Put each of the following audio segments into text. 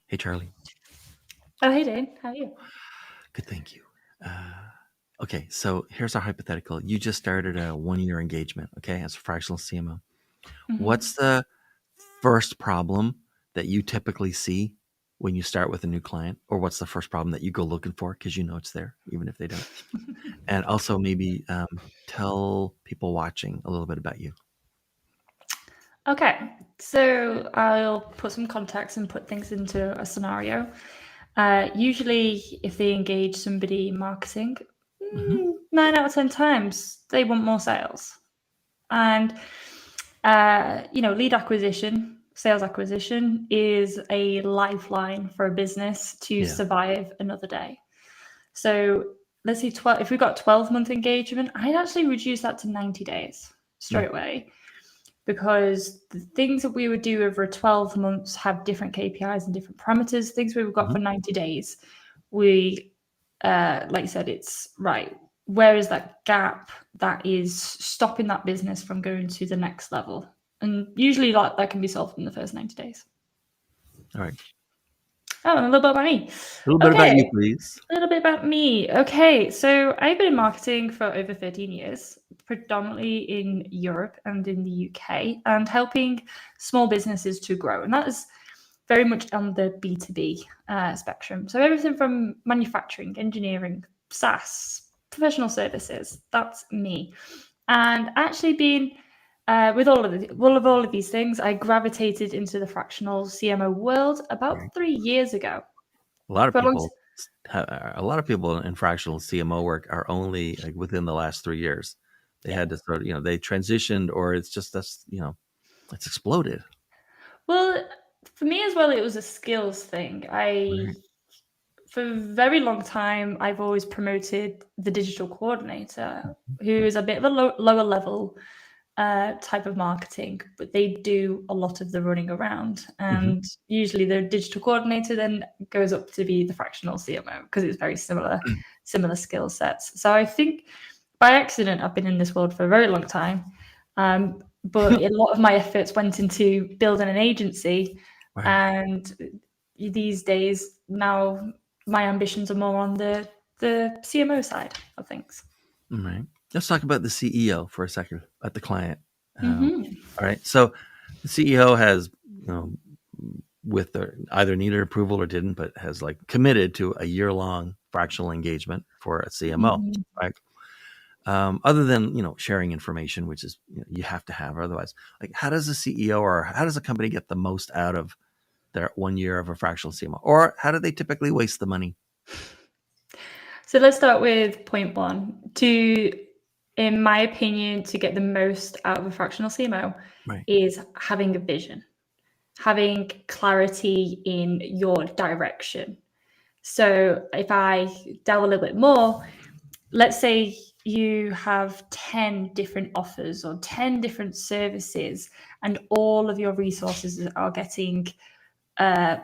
Hey, Charlie. Oh, hey, Dane. How are you? Good, thank you. Okay, so here's our hypothetical. You just started a 1-year engagement, okay, as a fractional CMO. What's Hmm. the first problem that you typically see when you start with a new client? Or what's the first problem that you go looking for because you know it's there, even if they don't? And also maybe tell people watching a little bit about you. Okay, so I'll put some context and put things into a scenario. Usually, if they engage somebody in marketing, Hmm. 9 out of 10 times they want more sales. And lead acquisition, sales acquisition is a lifeline for a business to Yeah. survive another day. So let's say 12, if we've got 12-month engagement, I'd actually reduce that to 90 days Yeah. straight away, because the things that we would do over 12 months have different KPIs and different parameters. Things we've got Hmm. for 90 days, we, like you said, it's right. Where is that gap that is stopping that business from going to the next level? And usually that can be solved in the first 90 days. All right. Oh, and a little bit about me. A little bit about you, Okay, please. a little bit about me. Okay, so I've been in marketing for over 13 years, predominantly in Europe and in the UK, and helping small businesses to grow. And that is very much on the B2B spectrum. So everything from manufacturing, engineering, SaaS, professional services. That's me. And actually being with all of these things, I gravitated into the fractional CMO world Right. about 3 years ago. A lot of For a long people, a lot of people in fractional CMO work are only like within the last 3 years. They Yeah. had to sort of, they transitioned, or it's just that's, it's exploded. Well, for me as well, it was a skills thing. Right. For a very long time, I've always promoted the digital coordinator, who is a bit of a lower level type of marketing, but they do a lot of the running around. Hmm. And usually the digital coordinator then goes up to be the fractional CMO because it's very similar skill sets. So I think by accident, I've been in this world for a very long time. But a lot of my efforts went into building an agency. Right. And these days, now my ambitions are more on the CMO side of things. All right. Let's talk about the CEO for a second at the client. Hmm. All right. So the CEO has, with either needed approval or didn't, but has like committed to a year-long fractional engagement for a CMO, Hmm. right? Other than sharing information, which is you have to have, or otherwise, like how does a CEO or how does a company get the most out of their 1 year of a fractional CMO, or how do they typically waste the money? So let's start with point one. In my opinion, to get the most out of a fractional CMO Right. is having a vision, having clarity in your direction. So if I delve a little bit more, let's say you have 10 different offers or 10 different services, and all of your resources are getting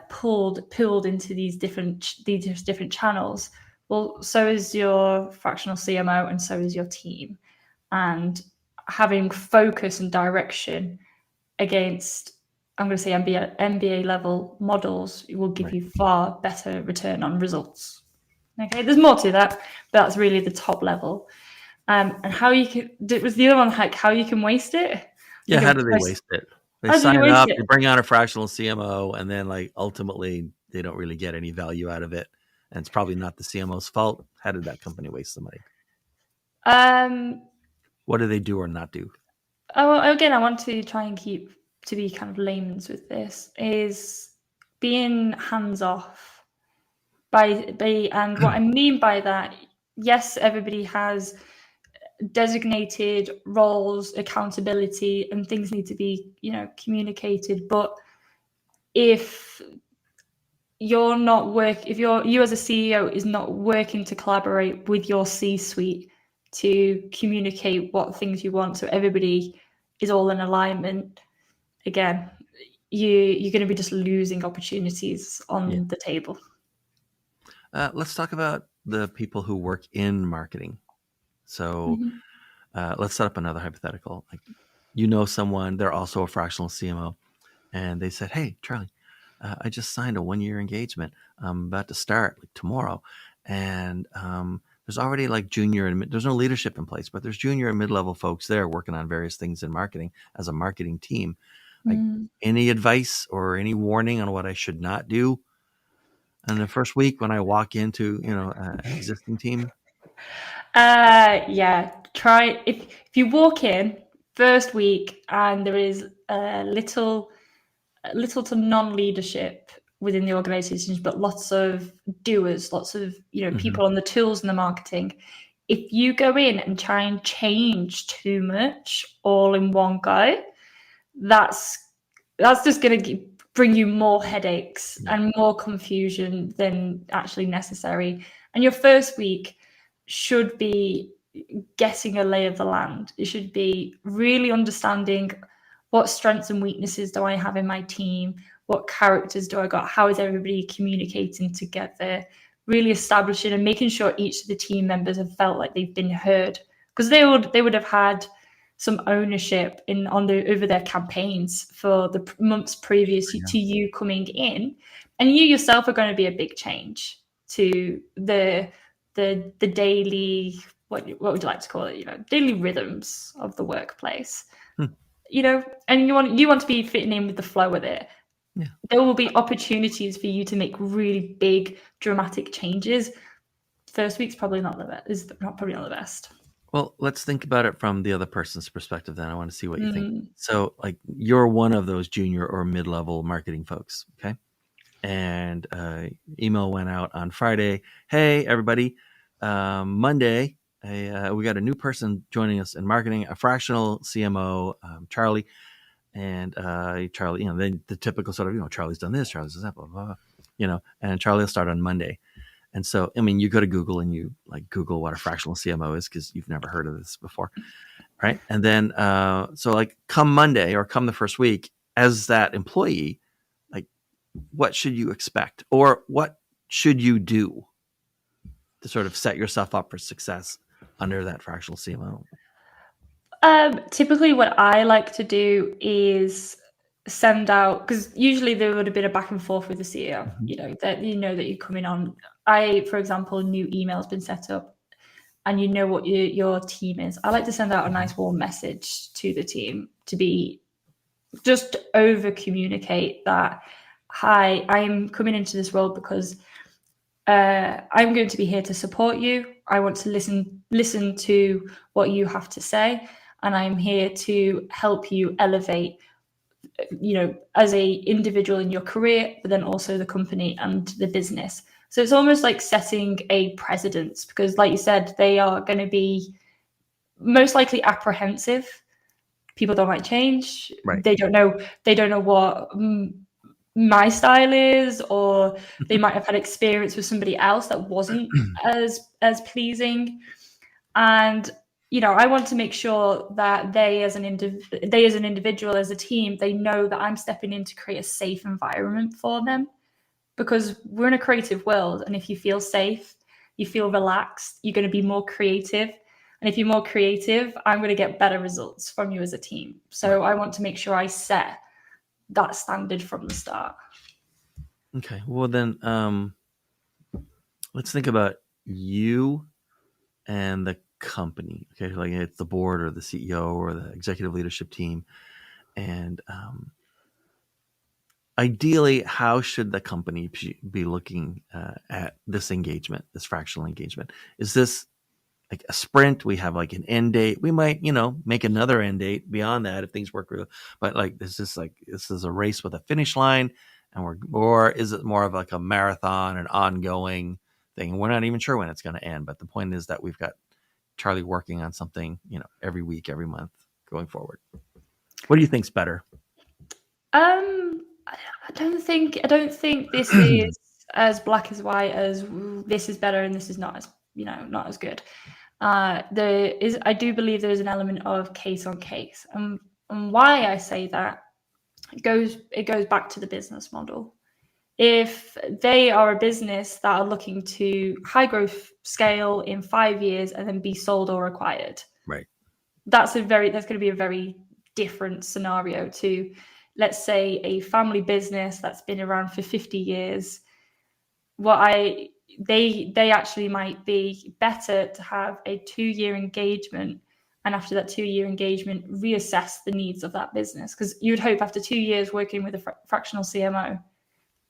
pulled into these different channels. Well, so is your fractional CMO, and so is your team. And having focus and direction against, I'm going to say MBA level models, will give Right. you far better return on results. Okay, there's more to that, but that's really the top level. And how you can, was the other one, like how you can waste it? Yeah. Like How do they waste it? They how do you sign waste up, it? they bring on a fractional CMO, and then like ultimately they don't really get any value out of it. And it's probably not the CMO's fault. How did that company waste the money? Um, What do they do or not do? again, I want to try and keep to be kind of layman's with this, is being hands off and what I mean by that, yes, everybody has designated roles, accountability, and things need to be, communicated. But if you as a CEO is not working to collaborate with your C-suite to communicate what things you want, so everybody is all in alignment, again, you're going to be just losing opportunities Yeah. on the table. Let's talk about the people who work in marketing. So Mhm. let's set up another hypothetical. Like, someone, they're also a fractional CMO, and they said, "Hey, Charlie, I just signed a 1-year engagement. I'm about to start like tomorrow, and there's already like junior and there's no leadership in place, but there's junior and mid-level folks there working on various things in marketing as a marketing team. Like, Mm. any advice or any warning on what I should not do in the first week when I walk into, an existing team? Yeah. Try if you walk in first week and there is little to non-leadership within the organizations, but lots of doers, lots of Mhm. people on the tools and the marketing. If you go in and try and change too much all in one go, that's just going to bring you more headaches Yeah. and more confusion than actually necessary. And your first week should be getting a lay of the land. It should be really understanding what strengths and weaknesses do I have in my team, what characters do I got, how is everybody communicating together, really establishing and making sure each of the team members have felt like they've been heard, because they would have had some ownership over their campaigns for the months previous Yeah. to you coming in, and you yourself are going to be a big change to the daily, what would you like to call it, daily rhythms of the workplace. Hmm. And you want to be fitting in with the flow of it. Yeah. There will be opportunities for you to make really big dramatic changes. First week's probably not probably not the best. Well, let's think about it from the other person's perspective then. I want to see what you think. Mm. So, like, you're one of those junior or mid-level marketing folks, okay? And email went out on Friday. Hey, everybody, Monday, we got a new person joining us in marketing, a fractional CMO, Charleh. And Charleh, then the typical sort of, Charlie's done this, Charlie's done that, blah, blah, blah, and Charleh will start on Monday. And so, I mean, you go to Google and you like Google what a fractional CMO is because you've never heard of this before, right? And then, so like come Monday or come the first week as that employee, like what should you expect or what should you do to sort of set yourself up for success under that fractional CMO? Typically, what I like to do is send out, because usually there would have been a back and forth with the CEO. Mhm. That you're coming on. For example, new email's been set up, and you know what your team is. I like to send out a nice warm message to the team to be just over communicate that, hi, I'm coming into this role because I'm going to be here to support you. I want to listen to what you have to say, and I'm here to help you elevate, as a individual in your career, but then also the company and the business. So it's almost like setting a precedence, because, like you said, they are going to be most likely apprehensive. People don't like change. Right. They don't know what my style is, or they might have had experience with somebody else that wasn't as pleasing. And I want to make sure that they as an individual, as a team, they know that I'm stepping in to create a safe environment for them, because we're in a creative world, and if you feel safe, you feel relaxed, you're going to be more creative. And if you're more creative, I'm going to get better results from you as a team. So Right. I want to make sure I set that standard from the start. Okay. Well, then let's think about you and the company. Okay. Like it's the board or the CEO or the executive leadership team. And ideally, how should the company be looking at this engagement, this fractional engagement? Is this like a sprint? We have like an end date. We might, make another end date beyond that if things work real. But like, this is a race with a finish line, or is it more of like a marathon, an ongoing thing? We're not even sure when it's going to end. But the point is that we've got Charleh working on something, every week, every month going forward. What do you think's better? I don't think this is as black as white as this is better and this is not as good. I do believe there is an element of case on case, and why I say that, it goes back to the business model. If they are a business that are looking to high growth scale in 5 years and then be sold or acquired, Right. that's going to be a very different scenario to let's say, a family business that's been around for 50 years, they actually might be better to have a 2-year engagement, and after that 2-year engagement, reassess the needs of that business. Because you would hope after 2 years working with a fractional CMO,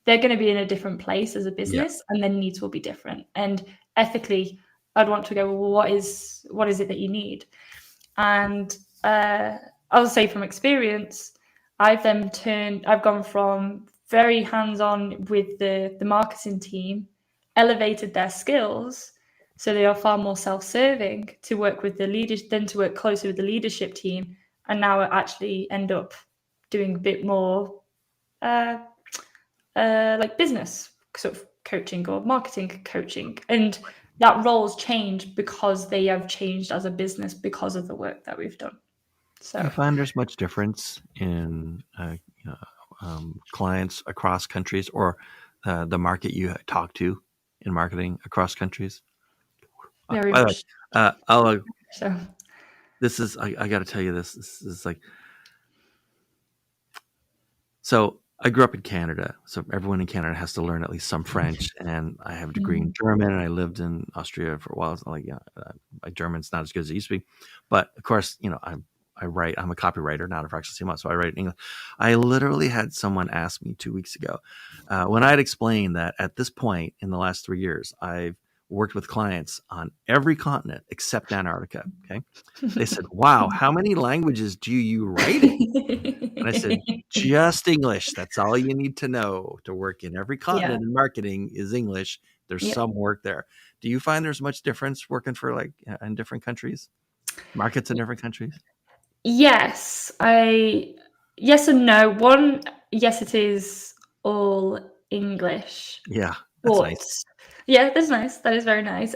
they're going to be in a different place as a Yeah. business, and their needs will be different. And ethically, I'd want to go, well, what is it that you need? And I'll say from experience, I've gone from very hands-on with the marketing team, elevated their skills, so they are far more self-serving, to work with the leaders, then to work closely with the leadership team, and now I actually end up doing a bit more like business sort of coaching or marketing coaching, and that roles change because they have changed as a business because of the work that we've done. Do you So find there's much difference in clients across countries, or the market you talk to in marketing across countries? very By the way, much I'll, so. this is I got to tell you this. This is like, so I grew up in Canada, so everyone in Canada has to learn at least some French, and I have a degree in German, and I lived in Austria for a while. So like, my German's not as good as it used to be, but of course, I write. I'm a copywriter, not a fractional CMO, so I write in English. I literally had someone ask me 2 weeks ago, when I had explained that at this point in the last 3 years, I've worked with clients on every continent except Antarctica. Okay, they said, "Wow, how many languages do you write in?" And I said, "Just English. That's all you need to know to work in every Yeah. continent in marketing is English. There's Yep. some work there." Do you find there's much difference working for in different countries, markets in different countries? Yes, yes and no. One, yes, it is all English, Yeah, that's but nice. yeah, that's nice. That is very nice.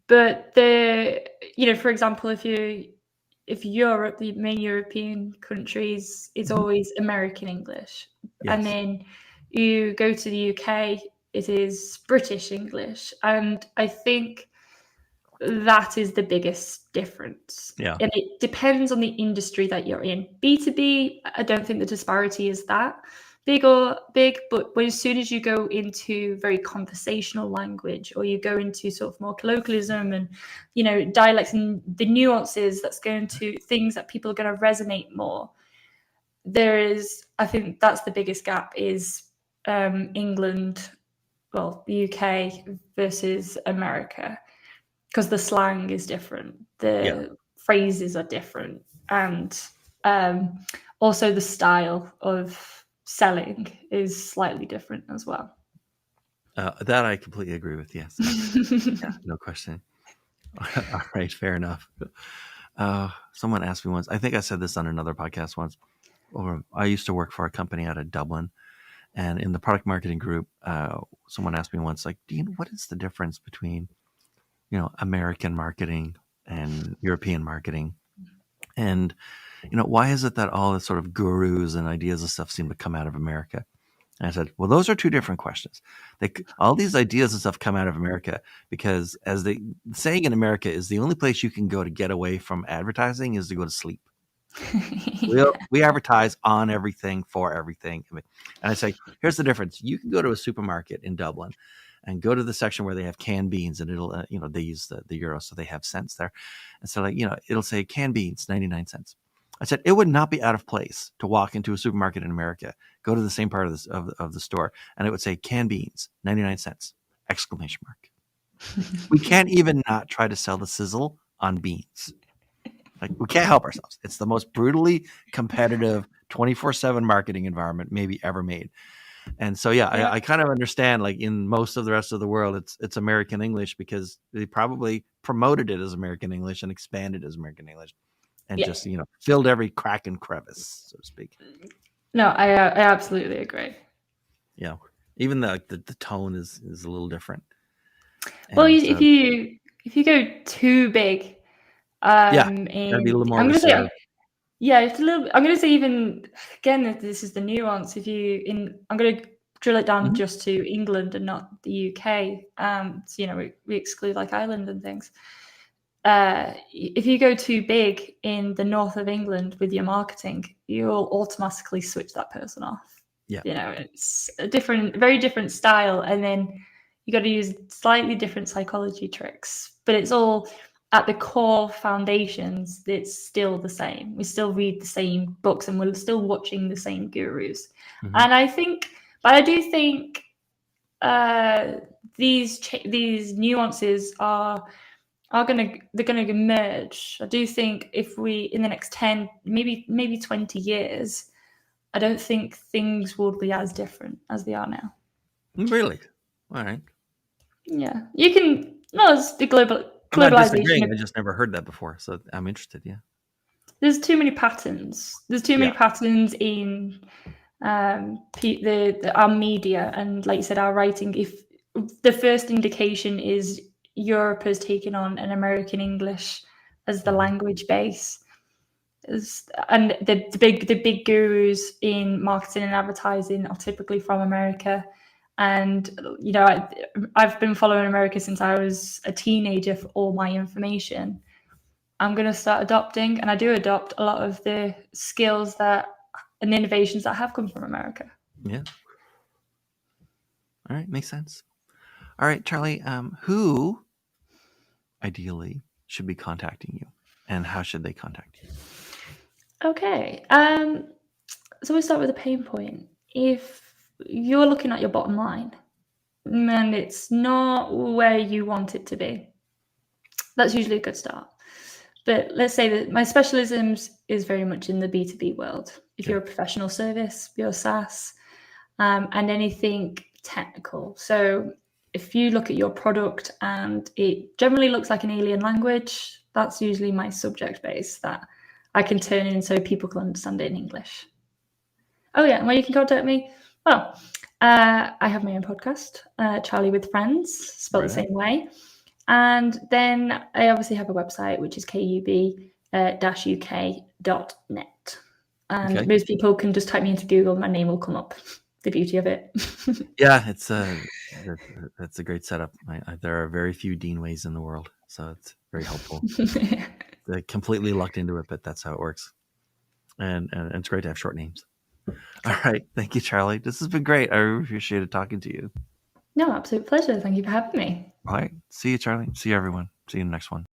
But for example, if Europe, the main European countries, it's Mhm. always American English, and Yes. then you go to the UK, it is British English, and I think that is the biggest difference. Yeah. And it depends on the industry that you're in. B2B, I don't think the disparity is that big, but as soon as you go into very conversational language, or you go into sort of more colloquialism and dialects and the nuances, that's going to things that people are going to resonate more. I think that's the biggest gap, is England, well, the UK versus America, because the slang is different, Yeah. the phrases are different, and also the style of selling is slightly different as well. That I completely agree with. Yes. Yeah, no question. All right, fair enough. Someone asked me once, I think I said this on another podcast once, or I used to work for a company out of Dublin, and in the product marketing group, someone asked me once, like, Dean, what is the difference between, American marketing and European marketing? And, why is it that all the sort of gurus and ideas and stuff seem to come out of America? And I said, well, those are two different questions. All these ideas and stuff come out of America because, as the saying in America is, the only place you can go to get away from advertising is to go to sleep. We advertise on everything, for everything. And I say, here's the difference. You can go to a supermarket in Dublin and go to the section where they have canned beans, and it'll, they use the euro, so they have cents there. And so, it'll say canned beans, 99 cents. I said, it would not be out of place to walk into a supermarket in America, go to the same part of the store, and it would say canned beans, 99 cents, exclamation mark. We can't even not try to sell the sizzle on beans. Like, we can't help ourselves. It's the most brutally competitive 24/7 marketing environment maybe ever made. And so, yeah, Yeah. I kind of understand, like, in most of the rest of the world, it's American English because they probably promoted it as American English and expanded as American English and Yeah. just, filled every crack and crevice, so to speak. No, I absolutely agree. Yeah. Even the tone is a little different. Well, And if so, you go too big, yeah, gotta be a little more I'm going to say, reserved. yeah, it's a little. I'm going to say, even again, this is the nuance. I'm going to drill it down Mhm. just to England and not the UK. So, we exclude like Ireland and things. if you go too big in the north of England with your marketing, you'll automatically switch that person off. Yeah. It's a very different style, and then you got to use slightly different psychology tricks, but it's all at the core foundations. It's still the same. We still read the same books, and we're still watching the same gurus. Mm-hmm. And I do think these nuances they're gonna emerge. I do think if we in the next 10, maybe 20 years, I don't think things will be as different as they are now. Really? All right. Yeah, you can. No, it's the I'm not disagreeing. globalization. I just never heard that before, so I'm interested. Yeah. There's too many patterns. There's too Yeah. many patterns in our media, and like you said, our writing. If the first indication is Europe has taken on an American English as the Mhm. language base, and the big gurus in marketing and advertising are typically from America. And I've been following America since I was a teenager for all my information. I'm going to start adopting, and I do adopt a lot of the skills and innovations that have come from America. Yeah. All right. Makes sense. All right, Charleh, who ideally should be contacting you, and how should they contact you? Okay. So we start with a pain point. If you're looking at your bottom line and it's not where you want it to be, that's usually a good start. But let's say that my specialisms is very much in the B2B world. If Okay. you're a professional service, you're SaaS, and anything technical. So if you look at your product and it generally looks like an alien language, that's usually my subject base that I can turn in so people can understand it in English. Oh yeah, and where you can contact me? Well, I have my own podcast, Charleh with Friends, spelled the Right. same way. And then I obviously have a website, which is kub-uk.net. And Okay. most people can just type me into Google, my name will come up. The beauty of it. Yeah, that's a great setup. There are very few Dean ways in the world, so it's very helpful. They're completely locked into it, but that's how it works. And it's great to have short names. All right. Thank you, Charleh. This has been great. I really appreciated talking to you. No, absolute pleasure. Thank you for having me. All right. See you, Charleh. See you, everyone. See you in the next one.